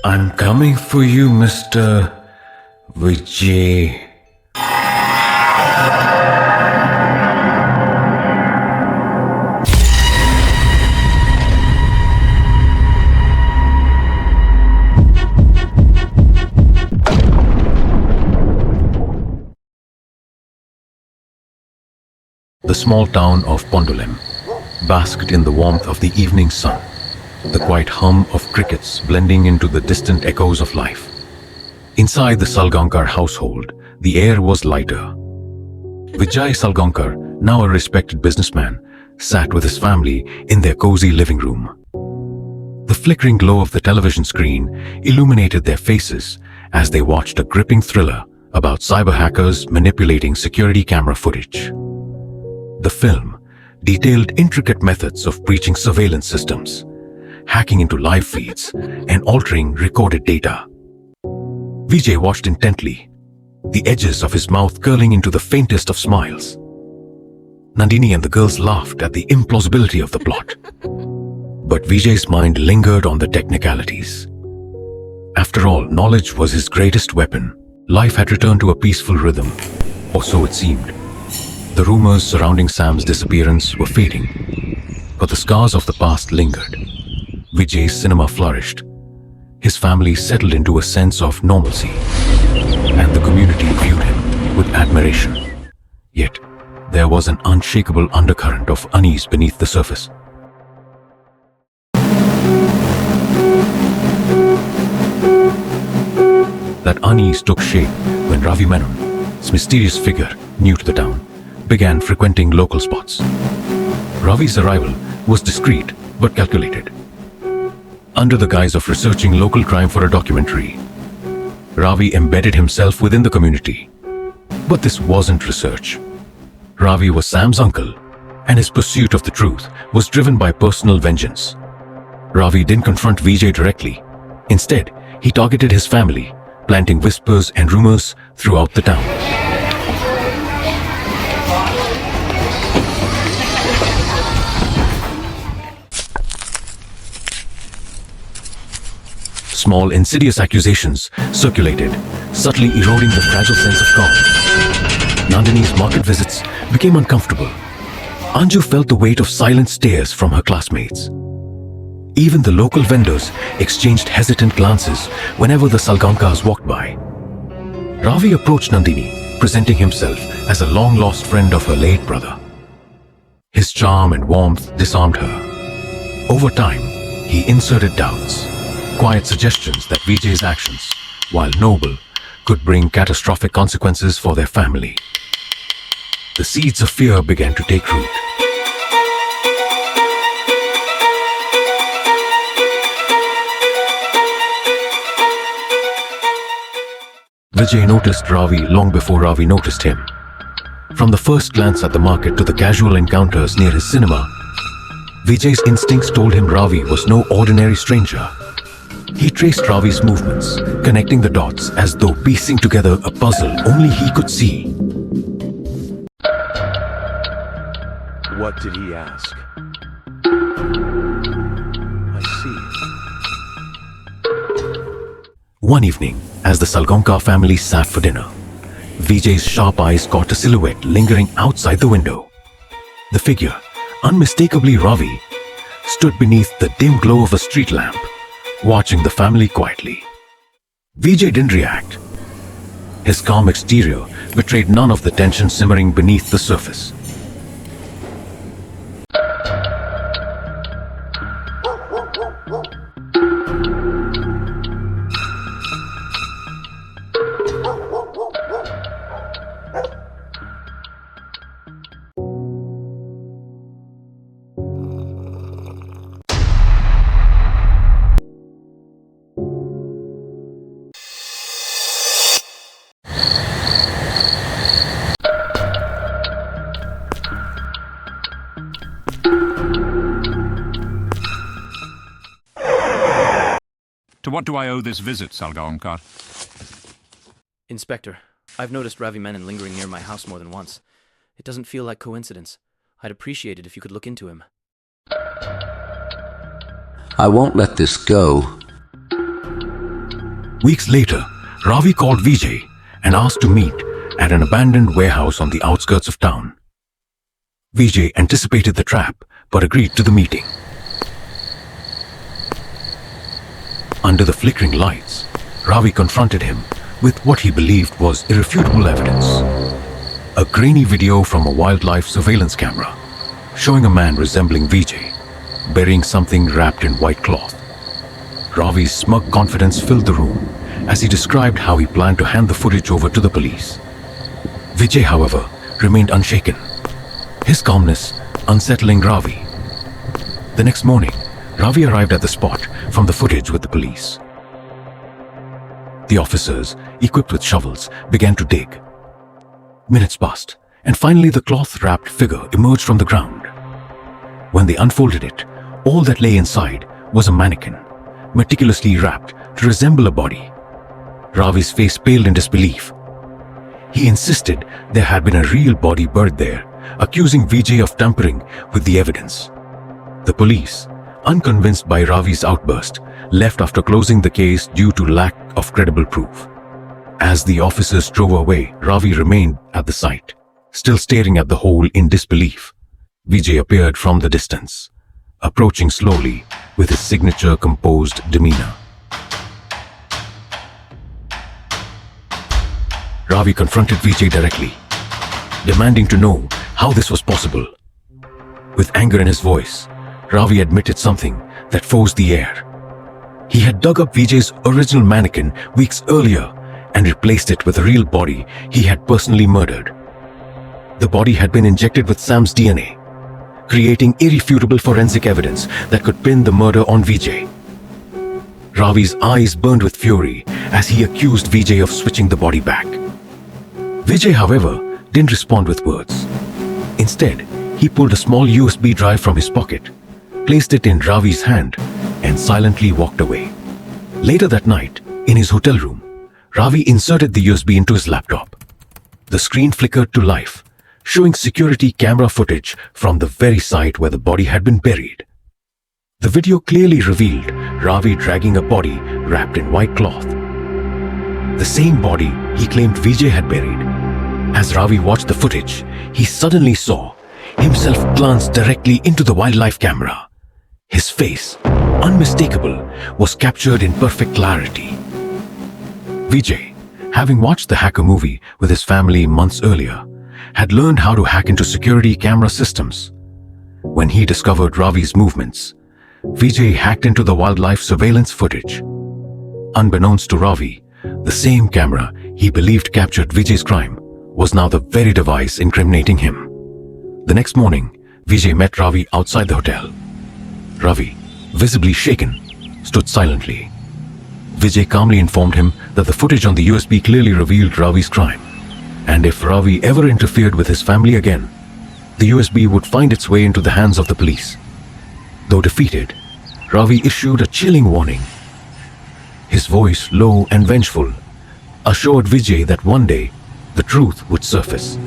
I'm coming for you, Mr. Vijay. The small town of Pondolem basked in the warmth of the evening sun, the quiet hum of crickets blending into the distant echoes of life. Inside the Salgaonkar household, the air was lighter. Vijay Salgaonkar, now a respected businessman, sat with his family in their cozy living room. The flickering glow of the television screen illuminated their faces as they watched a gripping thriller about cyber hackers manipulating security camera footage. The film detailed intricate methods of breaching surveillance systems, hacking into live feeds, and altering recorded data. Vijay watched intently, the edges of his mouth curling into the faintest of smiles. Nandini and the girls laughed at the implausibility of the plot. But Vijay's mind lingered on the technicalities. After all, knowledge was his greatest weapon. Life had returned to a peaceful rhythm, or so it seemed. The rumors surrounding Sam's disappearance were fading, but the scars of the past lingered. Vijay's cinema flourished. His family settled into a sense of normalcy, and the community viewed him with admiration. Yet, there was an unshakable undercurrent of unease beneath the surface. That unease took shape when Ravi Menon, this mysterious figure new to the town, began frequenting local spots. Ravi's arrival was discreet but calculated. Under the guise of researching local crime for a documentary, Ravi embedded himself within the community. But this wasn't research. Ravi was Sam's uncle, and his pursuit of the truth was driven by personal vengeance. Ravi didn't confront Vijay directly. Instead, he targeted his family, planting whispers and rumors throughout the town. Small, insidious accusations circulated, subtly eroding the fragile sense of calm. Nandini's market visits became uncomfortable. Anju felt the weight of silent stares from her classmates. Even the local vendors exchanged hesitant glances whenever the Salgaonkars walked by. Ravi approached Nandini, presenting himself as a long-lost friend of her late brother. His charm and warmth disarmed her. Over time, he inserted doubts, quiet suggestions that Vijay's actions, while noble, could bring catastrophic consequences for their family. The seeds of fear began to take root. Vijay noticed Ravi long before Ravi noticed him. From the first glance at the market to the casual encounters near his cinema, Vijay's instincts told him Ravi was no ordinary stranger. He traced Ravi's movements, connecting the dots as though piecing together a puzzle only he could see. What did he ask? I see. One evening, as the Salgaonkar family sat for dinner, Vijay's sharp eyes caught a silhouette lingering outside the window. The figure, unmistakably Ravi, stood beneath the dim glow of a street lamp, watching the family quietly. Vijay didn't react. His calm exterior betrayed none of the tension simmering beneath the surface. To what do I owe this visit, Salgaonkar? Inspector, I've noticed Ravi Menon lingering near my house more than once. It doesn't feel like coincidence. I'd appreciate it if you could look into him. I won't let this go. Weeks later, Ravi called Vijay and asked to meet at an abandoned warehouse on the outskirts of town. Vijay anticipated the trap but agreed to the meeting. Under the flickering lights, Ravi confronted him with what he believed was irrefutable evidence. A grainy video from a wildlife surveillance camera showing a man resembling Vijay burying something wrapped in white cloth. Ravi's smug confidence filled the room as he described how he planned to hand the footage over to the police. Vijay, however, remained unshaken, his calmness unsettling Ravi. The next morning, Ravi arrived at the spot from the footage with the police. The officers, equipped with shovels, began to dig. Minutes passed, and finally the cloth-wrapped figure emerged from the ground. When they unfolded it, all that lay inside was a mannequin, meticulously wrapped to resemble a body. Ravi's face paled in disbelief. He insisted there had been a real body buried there, accusing Vijay of tampering with the evidence. The police, unconvinced by Ravi's outburst, left after closing the case due to lack of credible proof. As the officers drove away, Ravi remained at the site, still staring at the hole in disbelief. Vijay appeared from the distance, approaching slowly with his signature composed demeanor. Ravi confronted Vijay directly, demanding to know how this was possible. With anger in his voice, Ravi admitted something that froze the air. He had dug up Vijay's original mannequin weeks earlier and replaced it with a real body he had personally murdered. The body had been injected with Sam's DNA, creating irrefutable forensic evidence that could pin the murder on Vijay. Ravi's eyes burned with fury as he accused Vijay of switching the body back. Vijay, however, didn't respond with words. Instead, he pulled a small USB drive from his pocket, placed it in Ravi's hand, and silently walked away. Later that night, in his hotel room, Ravi inserted the USB into his laptop. The screen flickered to life, showing security camera footage from the very site where the body had been buried. The video clearly revealed Ravi dragging a body wrapped in white cloth. The same body he claimed Vijay had buried. As Ravi watched the footage, he suddenly saw himself glance directly into the wildlife camera. His face, unmistakable, was captured in perfect clarity. Vijay, having watched the hacker movie with his family months earlier, had learned how to hack into security camera systems. When he discovered Ravi's movements, Vijay hacked into the wildlife surveillance footage. Unbeknownst to Ravi, the same camera he believed captured Vijay's crime was now the very device incriminating him. The next morning, Vijay met Ravi outside the hotel. Ravi, visibly shaken, stood silently. Vijay calmly informed him that the footage on the USB clearly revealed Ravi's crime, and if Ravi ever interfered with his family again, the USB would find its way into the hands of the police. Though defeated, Ravi issued a chilling warning. His voice, low and vengeful, assured Vijay that one day the truth would surface.